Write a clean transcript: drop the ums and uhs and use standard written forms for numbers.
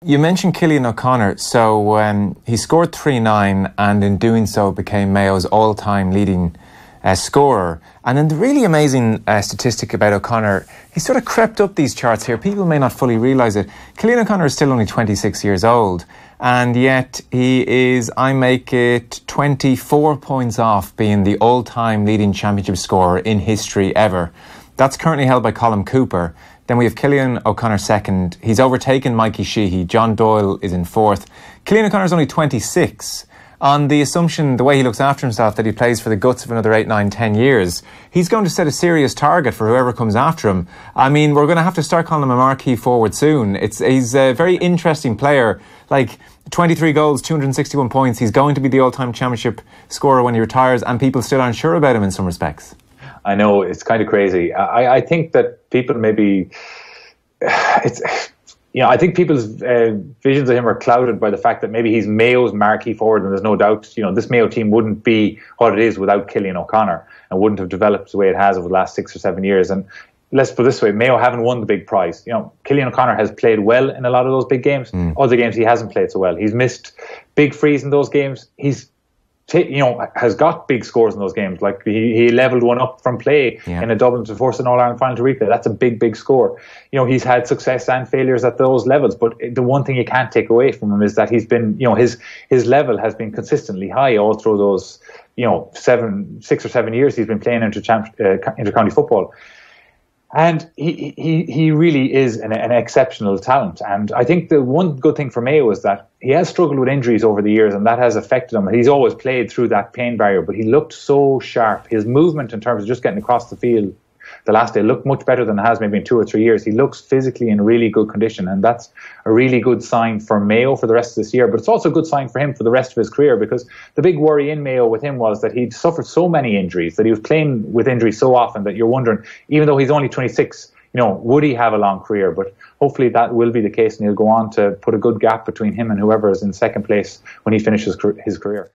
You mentioned Cillian O'Connor. So he scored 3-9 and in doing so became Mayo's all-time leading scorer. And then the really amazing statistic about O'Connor, he sort of crept up these charts here. People may not fully realise it. Cillian O'Connor is still only 26 years old. And yet he is, I make it, 24 points off being the all-time leading championship scorer in history ever. That's currently held by Colm Cooper. Then we have Cillian O'Connor second. He's overtaken Mikey Sheehy. John Doyle is in fourth. Cillian O'Connor is only 26. On the assumption, the way he looks after himself, that he plays for the guts of another 8, 9, 10 years, he's going to set a serious target for whoever comes after him. I mean, we're going to have to start calling him a marquee forward soon. He's a very interesting player. Like, 23 goals, 261 points. He's going to be the all-time championship scorer when he retires, and people still aren't sure about him in some respects. I know, it's kind of crazy. I think that people maybe... I think people's visions of him are clouded by the fact that maybe he's Mayo's marquee forward, and there's no doubt, this Mayo team wouldn't be what it is without Cillian O'Connor, and wouldn't have developed the way it has over the last 6 or 7 years. And let's put it this way, Mayo haven't won the big prize. Cillian O'Connor has played well in a lot of those big games. Other games he hasn't played so well. He's missed big frees in those games. He's has got big scores in those games. Like he levelled one up from play in a Dublin to force an All-Ireland final to replay. That's a big, big score. He's had success and failures at those levels, but the one thing you can't take away from him is that he's been, his level has been consistently high all through those, 6 or 7 years he's been playing inter-county football. And he really is an exceptional talent. And I think the one good thing for Mayo is that he has struggled with injuries over the years, and that has affected him. He's always played through that pain barrier, but he looked so sharp. His movement in terms of just getting across the field the last day looked much better than it has maybe in 2 or 3 years. He looks physically in really good condition, and that's a really good sign for Mayo for the rest of this year. But it's also a good sign for him for the rest of his career, because the big worry in Mayo with him was that he'd suffered so many injuries, that he was playing with injuries so often that you're wondering, even though he's only 26, would he have a long career? But hopefully that will be the case, and he'll go on to put a good gap between him and whoever is in second place when he finishes his career.